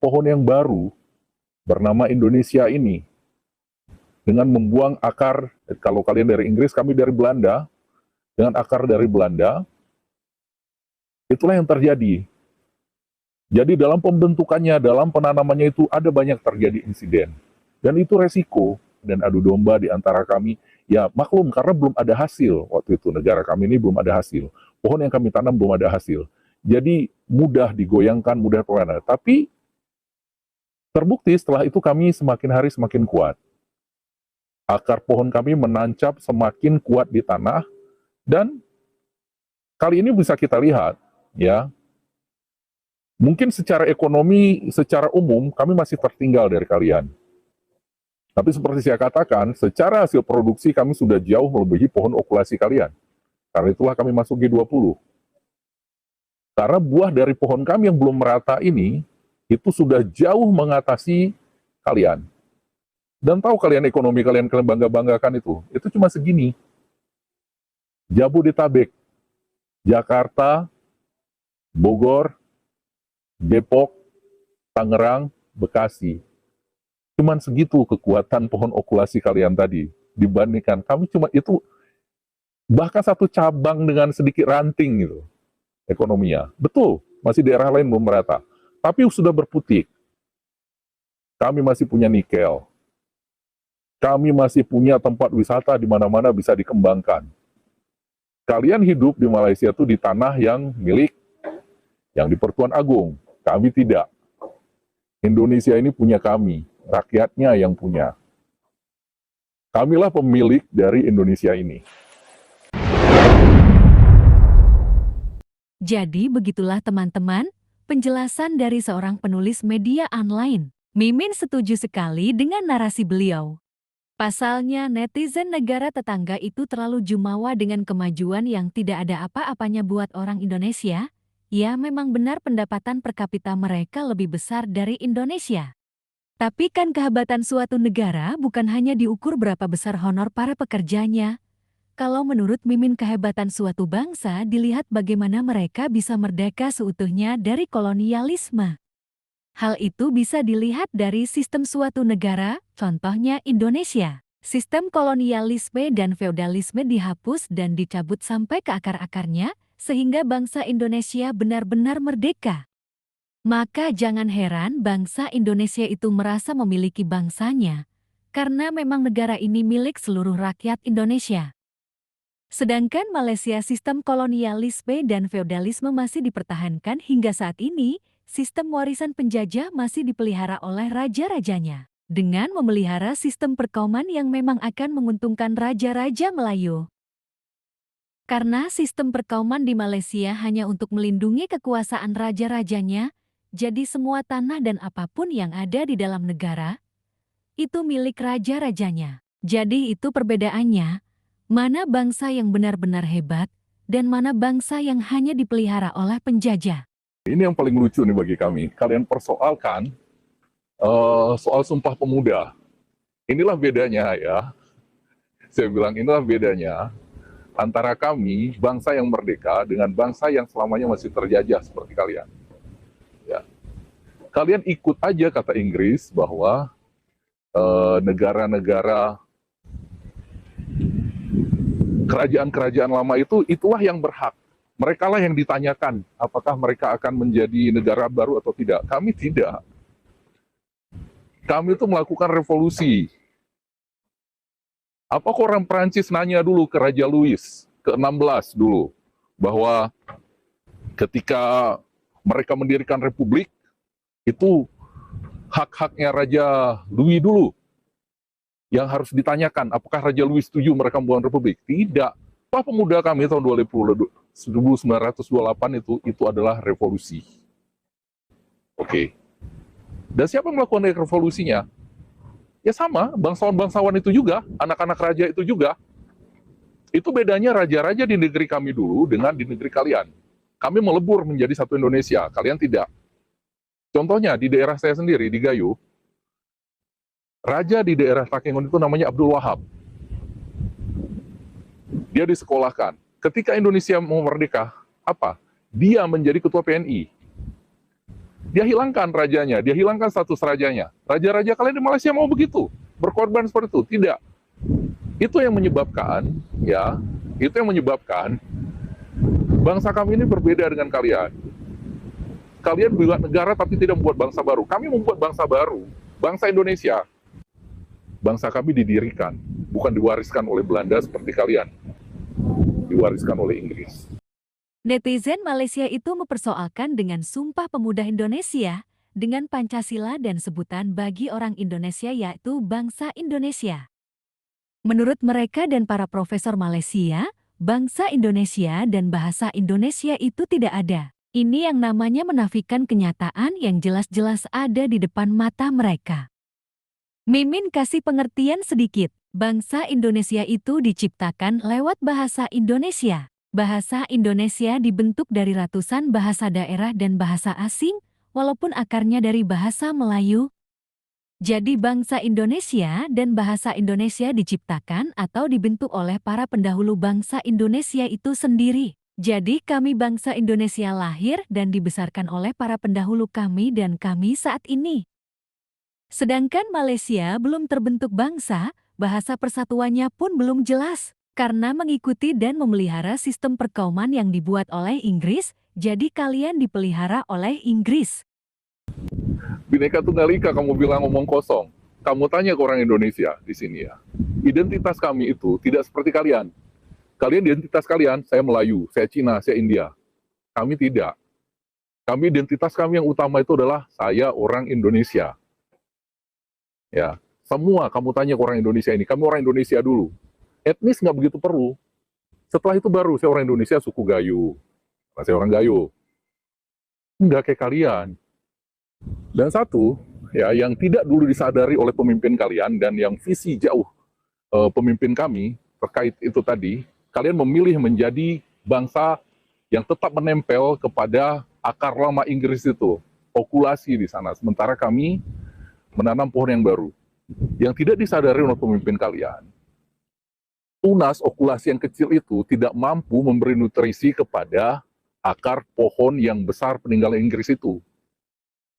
pohon yang baru bernama Indonesia ini dengan membuang akar, kalau kalian dari Inggris, kami dari Belanda, dengan akar dari Belanda, itulah yang terjadi. Jadi dalam pembentukannya, dalam penanamannya itu ada banyak terjadi insiden. Dan itu resiko dan adu domba di antara kami. Ya maklum karena belum ada hasil waktu itu, negara kami ini belum ada hasil. Pohon yang kami tanam belum ada hasil. Jadi mudah digoyangkan, mudah kemana. Tapi terbukti setelah itu kami semakin hari semakin kuat. Akar pohon kami menancap semakin kuat di tanah dan kali ini bisa kita lihat ya, mungkin secara ekonomi, secara umum, kami masih tertinggal dari kalian. Tapi seperti saya katakan, secara hasil produksi kami sudah jauh melebihi pohon okulasi kalian. Karena itulah kami masuk G20. Karena buah dari pohon kami yang belum merata ini, itu sudah jauh mengatasi kalian. Dan tahu kalian ekonomi kalian bangga-banggakan itu cuma segini. Jabodetabek, Jakarta, Bogor, Depok, Tangerang, Bekasi. Cuman segitu kekuatan pohon okulasi kalian tadi. Dibandingkan kami cuma itu, bahkan satu cabang dengan sedikit ranting gitu, ekonominya. Betul, masih daerah lain belum merata. Tapi sudah berputik. Kami masih punya nikel. Kami masih punya tempat wisata di mana-mana bisa dikembangkan. Kalian hidup di Malaysia itu di tanah yang milik, yang di Pertuan Agung. Kami tidak. Indonesia ini punya kami, rakyatnya yang punya. Kamilah pemilik dari Indonesia ini. Jadi begitulah teman-teman, penjelasan dari seorang penulis media online. Mimin setuju sekali dengan narasi beliau. Pasalnya netizen negara tetangga itu terlalu jumawa dengan kemajuan yang tidak ada apa-apanya buat orang Indonesia. Ya memang benar pendapatan per kapita mereka lebih besar dari Indonesia. Tapi kan kehebatan suatu negara bukan hanya diukur berapa besar honor para pekerjanya. Kalau menurut Mimin kehebatan suatu bangsa dilihat bagaimana mereka bisa merdeka seutuhnya dari kolonialisme. Hal itu bisa dilihat dari sistem suatu negara, contohnya Indonesia. Sistem kolonialisme dan feodalisme dihapus dan dicabut sampai ke akar-akarnya, sehingga bangsa Indonesia benar-benar merdeka. Maka jangan heran bangsa Indonesia itu merasa memiliki bangsanya, karena memang negara ini milik seluruh rakyat Indonesia. Sedangkan Malaysia sistem kolonialisme dan feodalisme masih dipertahankan hingga saat ini, sistem warisan penjajah masih dipelihara oleh raja-rajanya. Dengan memelihara sistem perkauman yang memang akan menguntungkan raja-raja Melayu. Karena sistem perkauman di Malaysia hanya untuk melindungi kekuasaan raja-rajanya, jadi semua tanah dan apapun yang ada di dalam negara, itu milik raja-rajanya. Jadi itu perbedaannya, mana bangsa yang benar-benar hebat, dan mana bangsa yang hanya dipelihara oleh penjajah. Ini yang paling lucu nih bagi kami. Kalian persoalkan soal Sumpah Pemuda. Inilah bedanya ya. Saya bilang inilah bedanya antara kami, bangsa yang merdeka, dengan bangsa yang selamanya masih terjajah seperti kalian. Ya. Kalian ikut aja kata Inggris bahwa negara-negara kerajaan-kerajaan lama itu, itulah yang berhak. Mereka lah yang ditanyakan apakah mereka akan menjadi negara baru atau tidak. Kami tidak. Kami itu melakukan revolusi. Apakah orang Perancis nanya dulu ke Raja Louis ke-16 dulu, bahwa ketika mereka mendirikan republik, itu hak-haknya Raja Louis dulu yang harus ditanyakan, apakah Raja Louis setuju mereka membangun republik? Tidak. Sumpah Pemuda kami tahun 1928 itu adalah revolusi. Oke. Dan siapa yang melakukan revolusinya? Ya sama, bangsawan-bangsawan itu juga, anak-anak raja itu juga. Itu bedanya raja-raja di negeri kami dulu dengan di negeri kalian. Kami melebur menjadi satu Indonesia, kalian tidak. Contohnya di daerah saya sendiri, di Gayo, raja di daerah Takengon itu namanya Abdul Wahab. Dia disekolahkan. Ketika Indonesia mau merdeka, apa? Dia menjadi ketua PNI. Dia hilangkan rajanya, dia hilangkan status rajanya. Raja-raja kalian di Malaysia mau begitu, berkorban seperti itu? Tidak. Itu yang menyebabkan, ya, itu yang menyebabkan bangsa kami ini berbeda dengan kalian. Kalian buat negara tapi tidak membuat bangsa baru. Kami membuat bangsa baru, bangsa Indonesia. Bangsa kami didirikan, bukan diwariskan oleh Belanda seperti kalian. Diwariskan oleh Inggris. Netizen Malaysia itu mempersoalkan dengan Sumpah Pemuda Indonesia dengan Pancasila dan sebutan bagi orang Indonesia yaitu bangsa Indonesia. Menurut mereka dan para profesor Malaysia, bangsa Indonesia dan bahasa Indonesia itu tidak ada. Ini yang namanya menafikan kenyataan yang jelas-jelas ada di depan mata mereka. Mimin kasih pengertian sedikit. Bangsa Indonesia itu diciptakan lewat bahasa Indonesia. Bahasa Indonesia dibentuk dari ratusan bahasa daerah dan bahasa asing, walaupun akarnya dari bahasa Melayu. Jadi bangsa Indonesia dan bahasa Indonesia diciptakan atau dibentuk oleh para pendahulu bangsa Indonesia itu sendiri. Jadi kami bangsa Indonesia lahir dan dibesarkan oleh para pendahulu kami dan kami saat ini. Sedangkan Malaysia belum terbentuk bangsa, bahasa persatuannya pun belum jelas. Karena mengikuti dan memelihara sistem perkauman yang dibuat oleh Inggris, jadi kalian dipelihara oleh Inggris. Bhinneka Tunggal Ika kamu bilang ngomong kosong. Kamu tanya ke orang Indonesia di sini ya. Identitas kami itu tidak seperti kalian. Kalian identitas kalian, saya Melayu, saya Cina, saya India. Kami tidak. Kami identitas kami yang utama itu adalah saya orang Indonesia. Ya, semua kamu tanya ke orang Indonesia ini, kami orang Indonesia dulu. Etnis nggak begitu perlu. Setelah itu baru saya orang Indonesia suku Gayo. Saya orang Gayo. Nggak kayak kalian. Dan satu, ya, yang tidak dulu disadari oleh pemimpin kalian dan yang visi jauh pemimpin kami terkait itu tadi, kalian memilih menjadi bangsa yang tetap menempel kepada akar lama Inggris itu, okulasi di sana. Sementara kami menanam pohon yang baru. Yang tidak disadari oleh pemimpin kalian, tunas okulasi yang kecil itu tidak mampu memberi nutrisi kepada akar pohon yang besar peninggalan Inggris itu.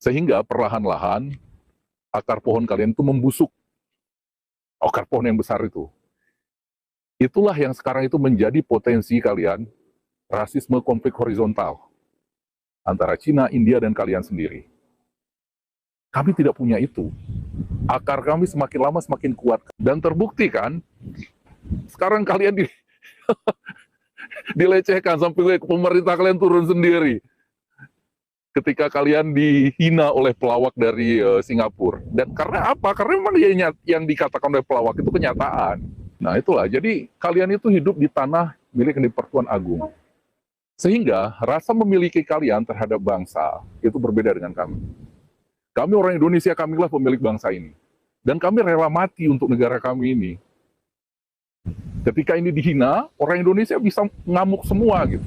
Sehingga perlahan-lahan akar pohon kalian itu membusuk. Akar pohon yang besar itu. Itulah yang sekarang itu menjadi potensi kalian, rasisme konflik horizontal antara Cina, India, dan kalian sendiri. Kami tidak punya itu. Akar kami semakin lama semakin kuat. Dan terbukti kan, sekarang kalian dilecehkan sampai pemerintah kalian turun sendiri. Ketika kalian dihina oleh pelawak dari Singapura. Dan karena apa? Karena memang yang dikatakan oleh pelawak itu kenyataan. Nah itulah, jadi kalian itu hidup di tanah milik di Pertuan Agung. Sehingga rasa memiliki kalian terhadap bangsa itu berbeda dengan kami. Kami orang Indonesia, kamilah pemilik bangsa ini. Dan kami rela mati untuk negara kami ini. Ketika ini dihina, orang Indonesia bisa ngamuk semua gitu.